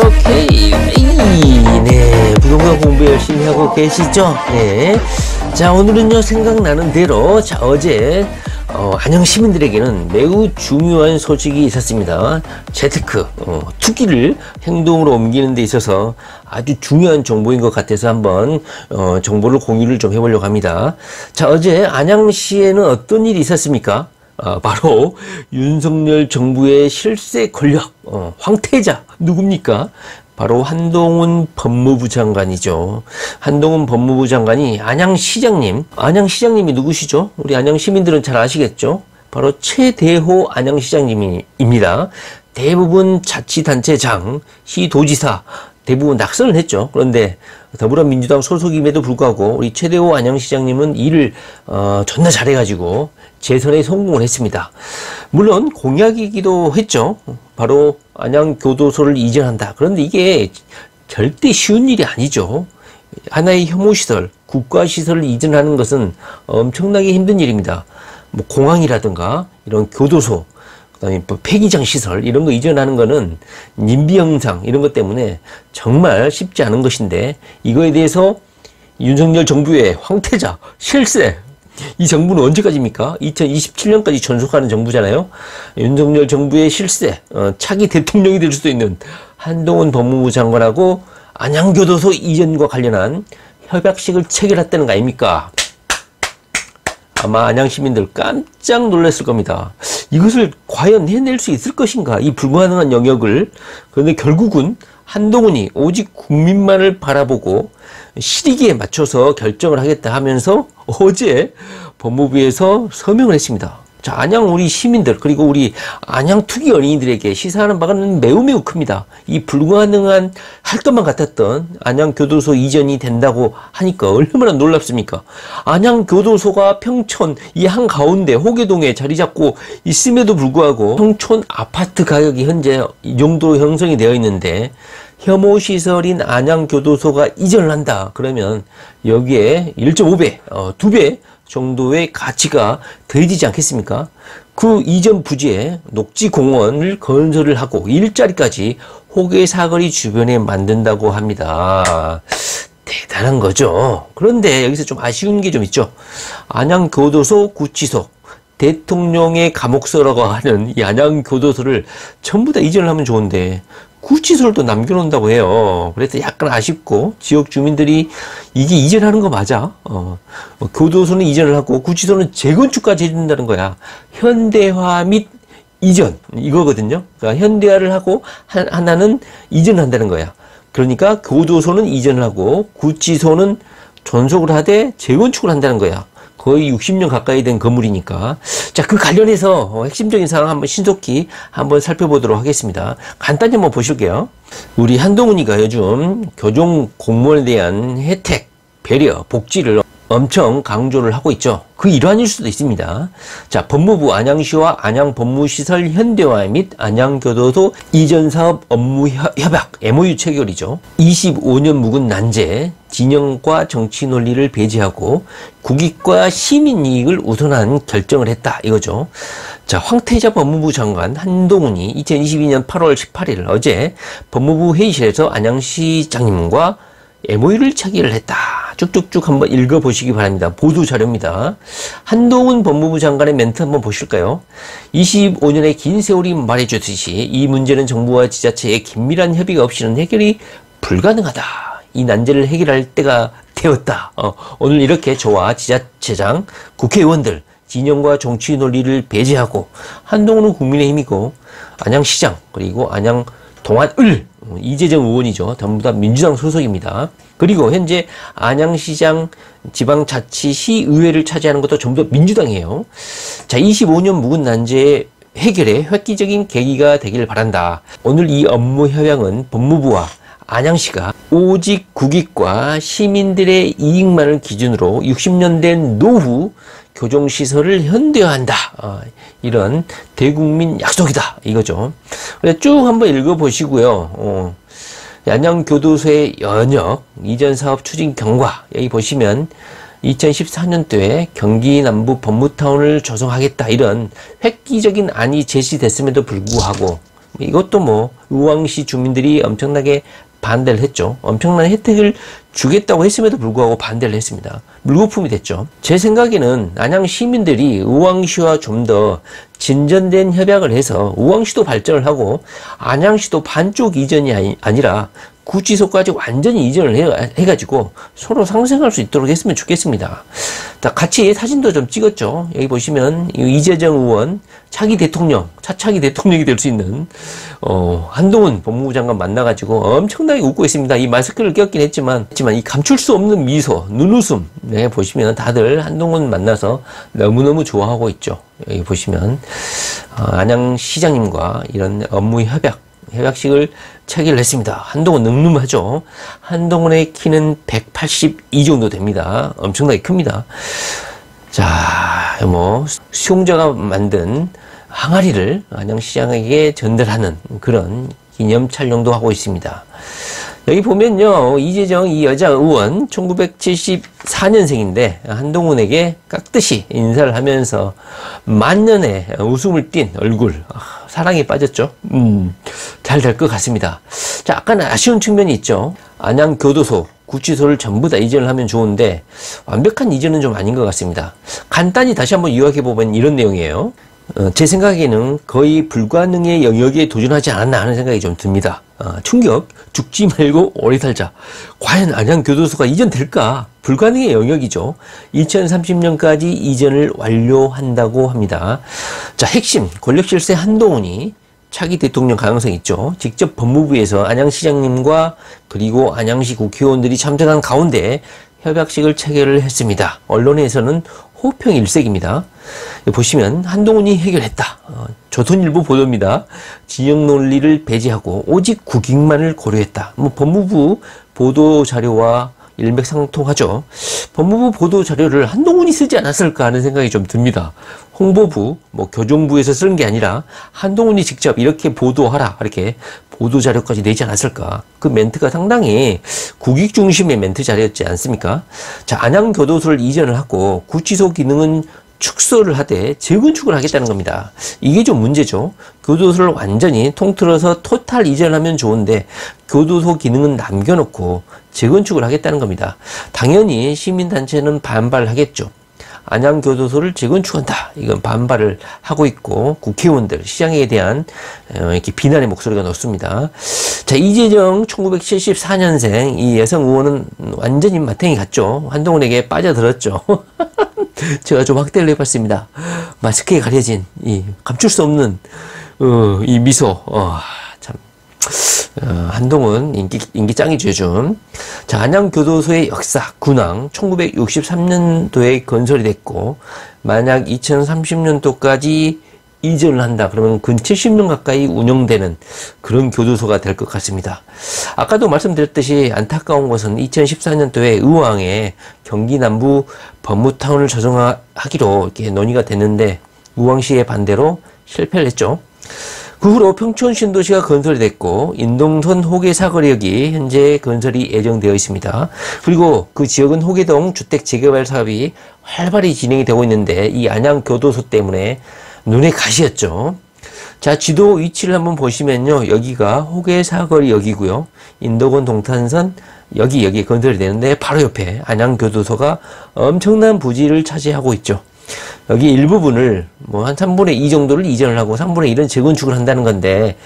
오케이. 네, 부동산 공부 열심히 하고 계시죠? 네. 자, 오늘은요, 생각나는 대로, 자, 어제, 안양 시민들에게는 매우 중요한 소식이 있었습니다. 재테크, 투기를 행동으로 옮기는 데 있어서 아주 중요한 정보인 것 같아서 한번, 정보를 공유를 좀 해보려고 합니다. 자, 어제 안양시에는 어떤 일이 있었습니까? 바로 윤석열 정부의 실세 권력, 황태자 누굽니까? 바로 한동훈 법무부 장관이죠. 한동훈 법무부 장관이 안양시장님이 누구시죠? 우리 안양 시민들은 잘 아시겠죠? 바로 최대호 안양시장님입니다. 대부분 자치단체장, 시도지사 대부분 낙선을 했죠. 그런데 더불어민주당 소속임에도 불구하고 우리 최대호 안양시장님은 일을 존나 잘해가지고 재선에 성공을 했습니다. 물론 공약이기도 했죠. 바로 안양교도소를 이전한다. 그런데 이게 절대 쉬운 일이 아니죠. 하나의 혐오시설, 국가시설을 이전하는 것은 엄청나게 힘든 일입니다. 뭐 공항이라든가 이런 교도소, 그다음에 폐기장 시설 이런 거 이전하는 거는 님비 형상 이런 것 때문에 정말 쉽지 않은 것인데, 이거에 대해서 윤석열 정부의 황태자, 실세, 이 정부는 언제까지입니까? 2027년까지 전속하는 정부잖아요. 윤석열 정부의 실세, 차기 대통령이 될 수도 있는 한동훈 법무부 장관하고 안양교도소 이전과 관련한 협약식을 체결했다는 거 아닙니까? 아마 안양 시민들 깜짝 놀랐을 겁니다. 이것을 과연 해낼 수 있을 것인가? 이 불가능한 영역을. 그런데 결국은 한동훈이 오직 국민만을 바라보고 실익에 맞춰서 결정을 하겠다 하면서 어제 법무부에서 서명을 했습니다. 자, 안양 우리 시민들 그리고 우리 안양 투기 어린이들에게 시사하는 바는 매우 큽니다. 이 불가능한 할 것만 같았던 안양교도소 이전이 된다고 하니까 얼마나 놀랍습니까? 안양교도소가 평촌 이 한가운데 호계동에 자리 잡고 있음에도 불구하고 평촌 아파트 가격이 현재 이 정도로 형성이 되어 있는데 혐오시설인 안양교도소가 이전을 한다. 그러면 여기에 1.5배, 2배 정도의 가치가 더해지지 않겠습니까? 그 이전 부지에 녹지공원을 건설을 하고 일자리까지 호계사거리 주변에 만든다고 합니다. 대단한 거죠. 그런데 여기서 좀 아쉬운 게 좀 있죠. 안양교도소, 구치소, 대통령의 감옥소라고 하는 이 안양교도소를 전부 다 이전을 하면 좋은데 구치소를 또 남겨놓는다고 해요. 그래서 약간 아쉽고, 지역 주민들이 이게 이전하는 거 맞아? 교도소는 이전을 하고 구치소는 재건축까지 해준다는 거야. 현대화 및 이전 이거거든요. 그러니까 현대화를 하고 하나는 이전한다는 거야. 그러니까 교도소는 이전을 하고 구치소는 존속을 하되 재건축을 한다는 거야. 거의 60년 가까이 된 건물이니까. 자, 그 관련해서 핵심적인 사항 한번 신속히 한번 살펴보도록 하겠습니다. 간단히 한번 보실게요. 우리 한동훈이가 요즘 교종 공무원에 대한 혜택, 배려, 복지를 엄청 강조를 하고 있죠. 그 일환일 수도 있습니다. 자, 법무부 안양시와 안양법무시설 현대화 및 안양교도소 이전사업 업무 협약 MOU 체결이죠. 25년 묵은 난제, 진영과 정치 논리를 배제하고 국익과 시민 이익을 우선한 결정을 했다 이거죠. 자, 황태자 법무부 장관 한동훈이 2022년 8월 18일 어제 법무부 회의실에서 안양시장님과 MOU를 체결을 했다. 쭉쭉쭉 한번 읽어보시기 바랍니다. 보도 자료입니다. 한동훈 법무부 장관의 멘트 한번 보실까요? 25년의 긴 세월이 말해주듯이 이 문제는 정부와 지자체의 긴밀한 협의가 없이는 해결이 불가능하다. 이 난제를 해결할 때가 되었다. 오늘 이렇게 저와 지자체장, 국회의원들, 진영과 정치 논리를 배제하고 한동훈은 국민의힘이고 안양시장 그리고 안양 동안을 이재정 의원이죠. 전부 다 민주당 소속입니다. 그리고 현재 안양시장 지방자치시의회를 차지하는 것도 전부 다 민주당이에요. 자, 25년 묵은 난제의 해결에 획기적인 계기가 되길 바란다. 오늘 이 업무 협약은 법무부와 안양시가 오직 국익과 시민들의 이익만을 기준으로 60년 된 노후 교정시설을 현대화한다. 이런 대국민 약속이다. 이거죠. 쭉 한번 읽어보시고요. 안양교도소의 연역 이전 사업 추진 경과, 여기 보시면 2014년도에 경기 남부 법무타운을 조성하겠다, 이런 획기적인 안이 제시됐음에도 불구하고 이것도 뭐 의왕시 주민들이 엄청나게 반대를 했죠. 엄청난 혜택을 주겠다고 했음에도 불구하고 반대를 했습니다. 물거품이 됐죠. 제 생각에는 안양 시민들이 의왕시와 좀 더 진전된 협약을 해서 의왕시도 발전을 하고 안양시도 반쪽 이전이 아니라 구치소까지 완전히 이전을 해가지고 서로 상생할 수 있도록 했으면 좋겠습니다. 같이 사진도 좀 찍었죠. 여기 보시면 이재정 의원 차기 대통령, 차차기 대통령이 될 수 있는 한동훈 법무부 장관 만나가지고 엄청나게 웃고 있습니다. 이 마스크를 꼈긴 했지만 이 감출 수 없는 미소, 눈웃음, 네, 보시면 다들 한동훈 만나서 너무너무 좋아하고 있죠. 여기 보시면 안양시장님과 이런 업무 협약식을 체결을 했습니다. 한동훈 늠름하죠. 한동훈의 키는 182 정도 됩니다. 엄청나게 큽니다. 자, 뭐 수용자가 만든 항아리를 안양시장에게 전달하는 그런 기념 촬영도 하고 있습니다. 여기 보면요, 이재정 이 여자 의원 1974년생인데 한동훈에게 깍듯이 인사를 하면서 만년의 웃음을 띤 얼굴, 사랑에 빠졌죠. 잘 될 것 같습니다. 자, 약간 아쉬운 측면이 있죠. 안양교도소, 구치소를 전부 다 이전을 하면 좋은데 완벽한 이전은 좀 아닌 것 같습니다. 간단히 다시 한번 요약해보면 이런 내용이에요. 제 생각에는 거의 불가능의 영역에 도전하지 않았나 하는 생각이 좀 듭니다. 충격, 죽지 말고 오래 살자. 과연 안양교도소가 이전될까? 불가능의 영역이죠. 2030년까지 이전을 완료한다고 합니다. 자, 핵심, 권력실세 한동훈이 차기 대통령 가능성이 있죠. 직접 법무부에서 안양시장님과 그리고 안양시 국회의원들이 참석한 가운데 협약식을 체결을 했습니다. 언론에서는 호평 일색입니다. 보시면 한동훈이 해결했다. 조선일보 보도입니다. 진영 논리를 배제하고 오직 국익만을 고려했다. 뭐 법무부 보도 자료와 일맥상통하죠. 법무부 보도 자료를 한동훈이 쓰지 않았을까 하는 생각이 좀 듭니다. 홍보부, 뭐 교정부에서 쓰는 게 아니라 한동훈이 직접 이렇게 보도하라, 이렇게 보도 자료까지 내지 않았을까. 그 멘트가 상당히 국익 중심의 멘트 자료였지 않습니까? 자, 안양교도소를 이전을 하고 구치소 기능은 축소를 하되 재건축을 하겠다는 겁니다. 이게 좀 문제죠. 교도소를 완전히 통틀어서 토탈 이전하면 좋은데 교도소 기능은 남겨놓고 재건축을 하겠다는 겁니다. 당연히 시민단체는 반발하겠죠. 안양교도소를 재건축한다, 이건 반발을 하고 있고 국회의원들, 시장에 대한 이렇게 비난의 목소리가 높습니다. 자, 이재정 1974년생 이 여성 의원은 완전히 마탱이 같죠. 한동훈에게 빠져들었죠. 제가 좀 확대를 해봤습니다. 마스크에 가려진 이 감출 수 없는 이 미소, 참 한동훈 인기 짱이죠, 요즘. 자, 안양교도소의 역사, 군항 1963년도에 건설이 됐고 만약 2030년도까지 이전을 한다 그러면 근 70년 가까이 운영되는 그런 교도소가 될 것 같습니다. 아까도 말씀드렸듯이 안타까운 것은 2014년도에 의왕에 경기 남부 법무타운을 조성하기로 이렇게 논의가 됐는데 의왕시의 반대로 실패를 했죠. 그 후로 평촌 신도시가 건설이 됐고 인동선 호계 사거리역이 현재 건설이 예정되어 있습니다. 그리고 그 지역은 호계동 주택 재개발 사업이 활발히 진행이 되고 있는데 이 안양교도소 때문에 눈에 가시였죠. 자, 지도 위치를 한번 보시면요, 여기가 호계 사거리역이고요, 인도권 동탄선 여기에 건설이 되는데 바로 옆에 안양교도소가 엄청난 부지를 차지하고 있죠. 여기 일부분을 뭐 한 3분의 2 정도를 이전을 하고 3분의 1은 재건축을 한다는 건데,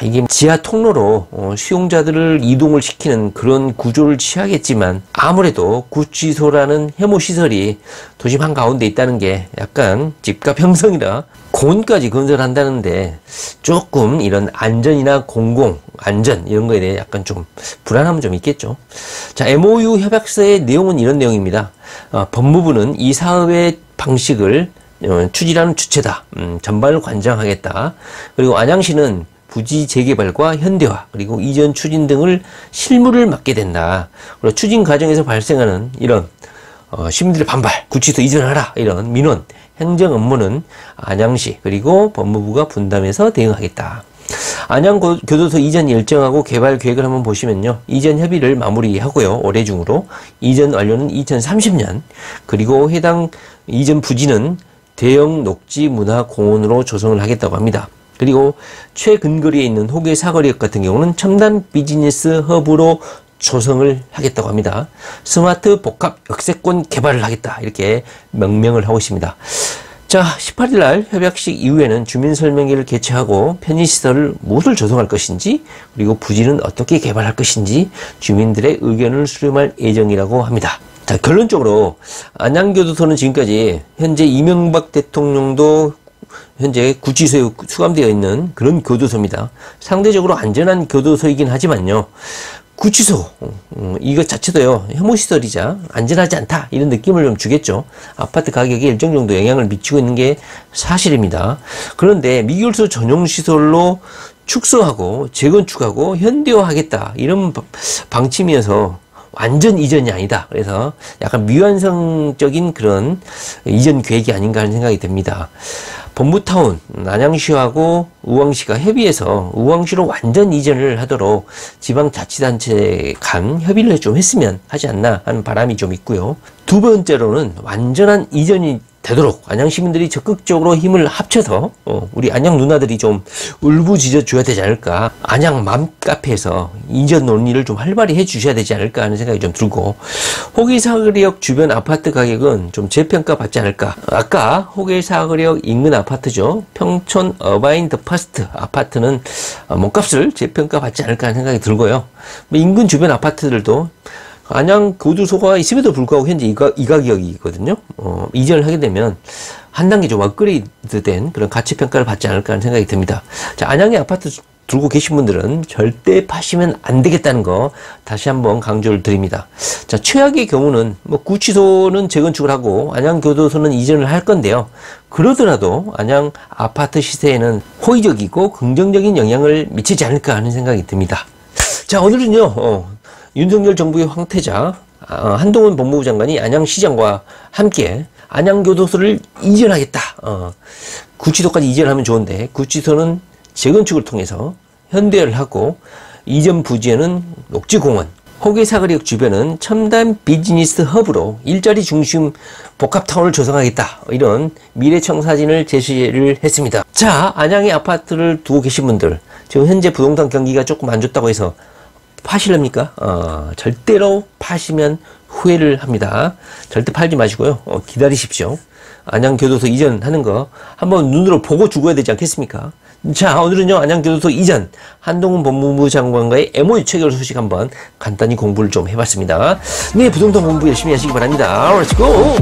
이게 지하 통로로 수용자들을 이동을 시키는 그런 구조를 취하겠지만 아무래도 구치소라는 혐오시설이 도심 한가운데 있다는 게 약간 집값 형성이라 공원까지 건설한다는데 조금 이런 안전이나 공공안전 이런 거에 대해 약간 좀 불안함은 좀 있겠죠. 자, MOU 협약서의 내용은 이런 내용입니다. 법무부는 이 사업의 방식을 추진하는 주체다. 전반을 관장하겠다. 그리고 안양시는 부지 재개발과 현대화 그리고 이전 추진 등을 실무를 맡게 된다. 그리고 추진 과정에서 발생하는 이런 시민들의 반발, 구치소 이전하라 이런 민원, 행정 업무는 안양시 그리고 법무부가 분담해서 대응하겠다. 안양교도소 이전 일정하고 개발 계획을 한번 보시면요. 이전 협의를 마무리하고요. 올해 중으로. 이전 완료는 2030년. 그리고 해당 이전 부지는 대형 녹지 문화공원으로 조성을 하겠다고 합니다. 그리고 최근거리에 있는 호계 사거리역 같은 경우는 첨단 비즈니스 허브로 조성을 하겠다고 합니다. 스마트 복합 역세권 개발을 하겠다. 이렇게 명명을 하고 있습니다. 자, 18일 날 협약식 이후에는 주민설명회를 개최하고 편의시설을 무엇을 조성할 것인지, 그리고 부지는 어떻게 개발할 것인지 주민들의 의견을 수렴할 예정이라고 합니다. 자, 결론적으로 안양교도소는 지금까지 현재 이명박 대통령도 현재 구치소에 수감되어 있는 그런 교도소입니다. 상대적으로 안전한 교도소이긴 하지만요. 구치소 이것 자체도요 혐오시설이자 안전하지 않다 이런 느낌을 좀 주겠죠. 아파트 가격에 일정 정도 영향을 미치고 있는 게 사실입니다. 그런데 미교도소 전용시설로 축소하고 재건축하고 현대화하겠다 이런 방침이어서 완전 이전이 아니다. 그래서 약간 미완성적인 그런 이전 계획이 아닌가 하는 생각이 듭니다. 본부타운 안양시하고 우왕시가 협의해서 우왕시로 완전 이전을 하도록 지방자치단체 간 협의를 좀 했으면 하지 않나 하는 바람이 좀 있고요. 두 번째로는 완전한 이전이 되도록 안양 시민들이 적극적으로 힘을 합쳐서 우리 안양 누나들이 좀 울부짖어 줘야 되지 않을까. 안양 맘카페에서 이전 논의를 좀 활발히 해 주셔야 되지 않을까 하는 생각이 좀 들고, 호계사거리역 주변 아파트 가격은 좀 재평가 받지 않을까. 아까 호계사거리역 인근 아파트죠. 평촌 어바인 더 파스트 아파트는 몸값을 재평가 받지 않을까 하는 생각이 들고요. 인근 주변 아파트들도 안양 교도소가 있음에도 불구하고 현재 이 가격이거든요. 이전을 하게 되면 한 단계 좀 업그레이드된 그런 가치 평가를 받지 않을까 하는 생각이 듭니다. 자, 안양에 아파트 들고 계신 분들은 절대 파시면 안 되겠다는 거 다시 한번 강조를 드립니다. 자, 최악의 경우는 구치소는 재건축을 하고 안양교도소는 이전을 할 건데요. 그러더라도 안양 아파트 시세에는 호의적이고 긍정적인 영향을 미치지 않을까 하는 생각이 듭니다. 자, 오늘은요. 윤석열 정부의 황태자 한동훈 법무부 장관이 안양시장과 함께 안양교도소를 이전하겠다. 구치소까지 이전하면 좋은데 구치소는 재건축을 통해서 현대화를 하고 이전 부지에는 녹지공원, 호계사거리역 주변은 첨단 비즈니스 허브로 일자리 중심 복합타운을 조성하겠다. 이런 미래청사진을 제시를 했습니다. 자, 안양에 아파트를 두고 계신 분들, 지금 현재 부동산 경기가 조금 안 좋다고 해서 파실랍니까? 절대로 파시면 후회를 합니다. 절대 팔지 마시고요. 기다리십시오. 안양교도소 이전하는 거 한번 눈으로 보고 죽어야 되지 않겠습니까? 자, 오늘은요, 안양교도소 이전 한동훈 법무부 장관과의 MOU 체결 소식 한번 간단히 공부를 좀 해봤습니다. 네, 부동산 공부 열심히 하시기 바랍니다. Let's go!